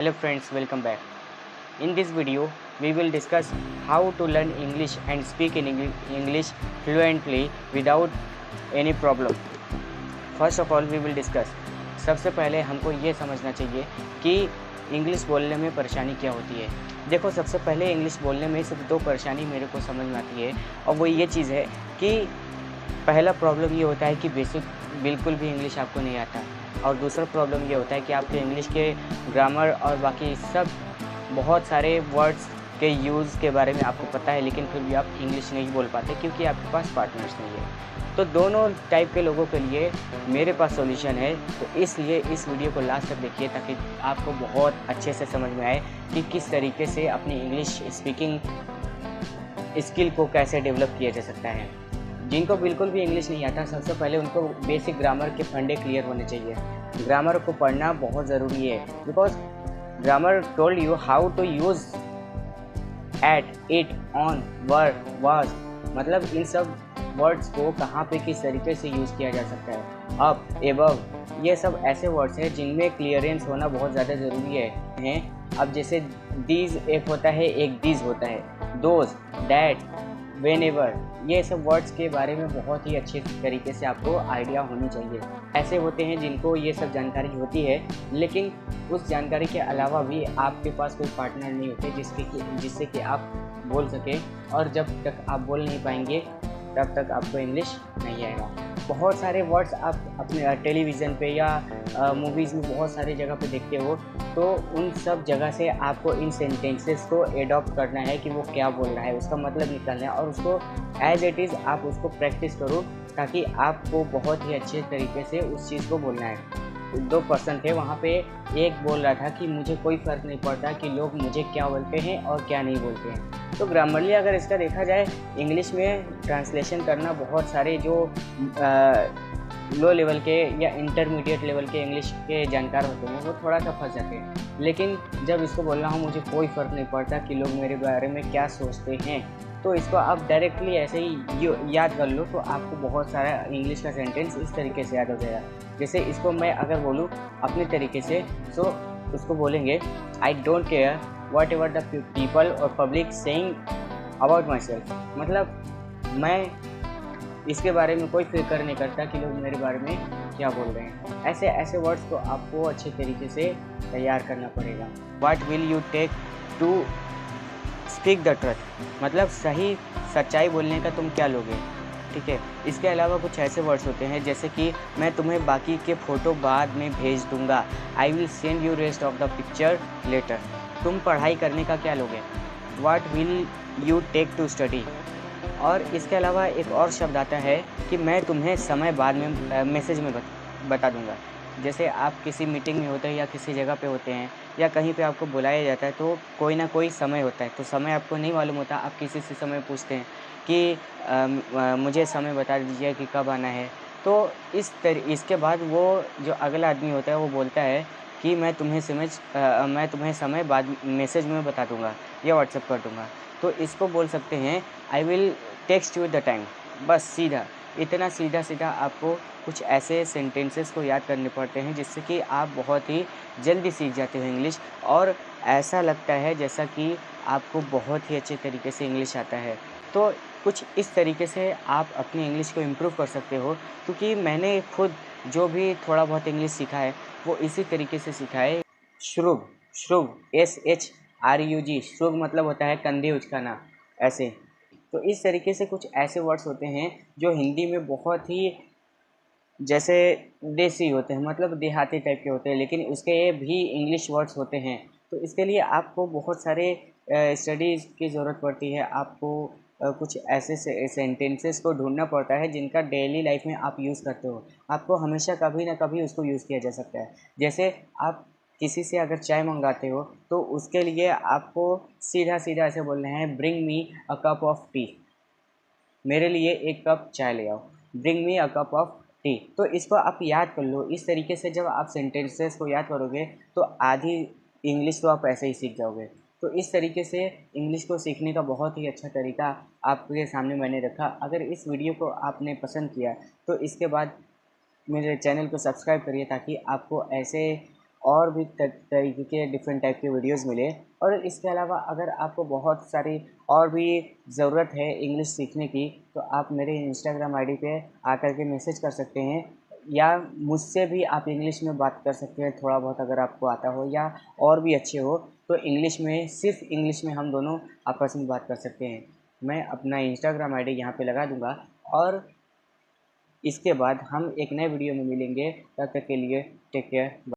Hello friends, welcome back. In this video, we will discuss how to learn English and speak in English fluently without any problem. First of all, we will discuss. सबसे पहले हमको ये समझना चाहिए कि English बोलने में परेशानी क्या होती है। देखो, सबसे पहले इंग्लिश बोलने में सिर्फ दो परेशानी मेरे को समझ में आती है, और वो ये चीज़ है कि पहला प्रॉब्लम ये होता है कि बेसिक बिल्कुल भी इंग्लिश आपको नहीं आता, और दूसरा प्रॉब्लम ये होता है कि आपके इंग्लिश के ग्रामर और बाकी सब बहुत सारे वर्ड्स के यूज़ के बारे में आपको पता है, लेकिन फिर भी आप इंग्लिश नहीं बोल पाते क्योंकि आपके पास पार्टनर्स नहीं है। तो दोनों टाइप के लोगों के लिए मेरे पास सॉल्यूशन है, तो इसलिए इस वीडियो को लास्ट तक देखिए ताकि आपको बहुत अच्छे से समझ में आए कि किस तरीके से अपनी इंग्लिश स्पीकिंग स्किल को कैसे डेवलप किया जा सकता है। जिनको बिल्कुल भी इंग्लिश नहीं आता, सबसे पहले उनको बेसिक ग्रामर के फंडे क्लियर होने चाहिए। ग्रामर को पढ़ना बहुत ज़रूरी है, because grammar told you how to use at, it, on, were, was, मतलब इन सब वर्ड्स को कहाँ पे किस तरीके से यूज़ किया जा सकता है। अप, एबव, ये सब ऐसे वर्ड्स हैं जिनमें क्लियरेंस होना बहुत ज़्यादा ज़रूरी है। अब जैसे दीज एक होता है, एक दीज होता है, दोज, डैट, व्हेनेवर, ये सब वर्ड्स के बारे में बहुत ही अच्छे तरीके से आपको आइडिया होनी चाहिए। ऐसे होते हैं जिनको ये सब जानकारी होती है, लेकिन उस जानकारी के अलावा भी आपके पास कोई पार्टनर नहीं होते जिससे कि आप बोल सकें, और जब तक आप बोल नहीं पाएंगे तब तक आपको इंग्लिश नहीं आएगा। बहुत सारे वर्ड्स आप अपने टेलीविज़न पे या मूवीज़ में बहुत सारी जगह पे देखते हो, तो उन सब जगह से आपको इन सेंटेंसेस को एडॉप्ट करना है कि वो क्या बोल रहा है, उसका मतलब निकालना है, और उसको एज इट इज़ आप उसको प्रैक्टिस करो ताकि आपको बहुत ही अच्छे तरीके से उस चीज़ को बोलना है। 2 पर्सन थे, वहाँ पे एक बोल रहा था कि मुझे कोई फ़र्क नहीं पड़ता कि लोग मुझे क्या बोलते हैं और क्या नहीं बोलते हैं। तो ग्रामरली अगर इसका देखा जाए, इंग्लिश में ट्रांसलेशन करना बहुत सारे जो लो लेवल के या इंटरमीडिएट लेवल के इंग्लिश के जानकार होते हैं वो थोड़ा सा फंस जाते हैं, लेकिन जब इसको बोलना हो मुझे कोई फ़र्क नहीं पड़ता कि लोग मेरे बारे में क्या सोचते हैं, तो इसको आप डायरेक्टली ऐसे ही याद कर लो, तो आपको बहुत सारा इंग्लिश का सेंटेंस इस तरीके से याद हो जाएगा। जैसे इसको मैं अगर बोलूँ अपने तरीके से, तो उसको बोलेंगे, I don't care whatever the people और public saying about myself, मतलब मैं इसके बारे में कोई फिक्र नहीं करता कि लोग मेरे बारे में क्या बोल रहे हैं। ऐसे ऐसे वर्ड्स को आपको अच्छे तरीके से तैयार करना पड़ेगा। What will you take to speak the truth, मतलब सही सच्चाई बोलने का तुम क्या लोगे, ठीक है। इसके अलावा कुछ ऐसे वर्ड्स होते हैं जैसे कि मैं तुम्हें बाकी के फ़ोटो बाद में भेज दूंगा, I will send you rest of the picture later, तुम पढ़ाई करने का क्या लोगे, what will you take to study. और इसके अलावा एक और शब्द आता है कि मैं तुम्हें समय बाद में मैसेज में बता दूंगा। जैसे आप किसी मीटिंग में होते हैं या किसी जगह पे होते हैं या कहीं पे आपको बुलाया जाता है, तो कोई ना कोई समय होता है, तो समय आपको नहीं मालूम होता, आप किसी से समय पूछते हैं कि मुझे समय बता दीजिए कि कब आना है। तो इसके बाद वो जो अगला आदमी होता है वो बोलता है कि मैं तुम्हें समय बाद मैसेज में बता दूंगा या व्हाट्सएप कर दूंगा। तो इसको बोल सकते हैं I will text you the time. बस सीधा, इतना सीधा सीधा आपको कुछ ऐसे सेंटेंसेस को याद करने पड़ते हैं जिससे कि आप बहुत ही जल्दी सीख जाते हो इंग्लिश, और ऐसा लगता है जैसा कि आपको बहुत ही अच्छे तरीके से इंग्लिश आता है। तो कुछ इस तरीके से आप अपनी इंग्लिश को इम्प्रूव कर सकते हो, क्योंकि मैंने खुद जो भी थोड़ा बहुत इंग्लिश सीखा है वो इसी तरीके से सीखा है। श्रुग, श्रुग, SHRUG, श्रुग मतलब होता है कंधे उचकाना, ऐसे। तो इस तरीके से कुछ ऐसे वर्ड्स होते हैं जो हिंदी में बहुत ही जैसे देसी होते हैं, मतलब देहाती टाइप के होते हैं, लेकिन उसके भी इंग्लिश वर्ड्स होते हैं। तो इसके लिए आपको बहुत सारे स्टडीज़ की ज़रूरत पड़ती है। आपको कुछ ऐसे सेंटेंसेस को ढूंढना पड़ता है जिनका डेली लाइफ में आप यूज़ करते हो। आपको हमेशा कभी ना कभी उसको यूज़ किया जा सकता है। जैसे आप किसी से अगर चाय मंगाते हो, तो उसके लिए आपको सीधा सीधा ऐसे बोलना है, bring me a cup of T, मेरे लिए एक कप चाय ले आओ, bring me a cup of T. तो इसको आप याद कर लो। इस तरीके से जब आप सेंटेंसेस को याद करोगे तो आधी इंग्लिश तो आप ऐसे ही सीख जाओगे। तो इस तरीके से इंग्लिश को सीखने का बहुत ही अच्छा तरीका आपके सामने मैंने रखा। अगर इस वीडियो को आपने पसंद किया तो इसके बाद मेरे चैनल को सब्सक्राइब करिए ताकि आपको ऐसे और भी तरीके के डिफरेंट टाइप के वीडियोस मिले। और इसके अलावा अगर आपको बहुत सारी और भी ज़रूरत है इंग्लिश सीखने की, तो आप मेरे इंस्टाग्राम आईडी पे आकर के मैसेज कर सकते हैं, या मुझसे भी आप इंग्लिश में बात कर सकते हैं थोड़ा बहुत अगर आपको आता हो या और भी अच्छे हो तो इंग्लिश में, सिर्फ इंग्लिश में हम दोनों आपस में बात कर सकते हैं। मैं अपना इंस्टाग्राम आईडी यहाँ पे लगा दूँगा, और इसके बाद हम एक नए वीडियो में मिलेंगे। तब तक के लिए टेक केयर।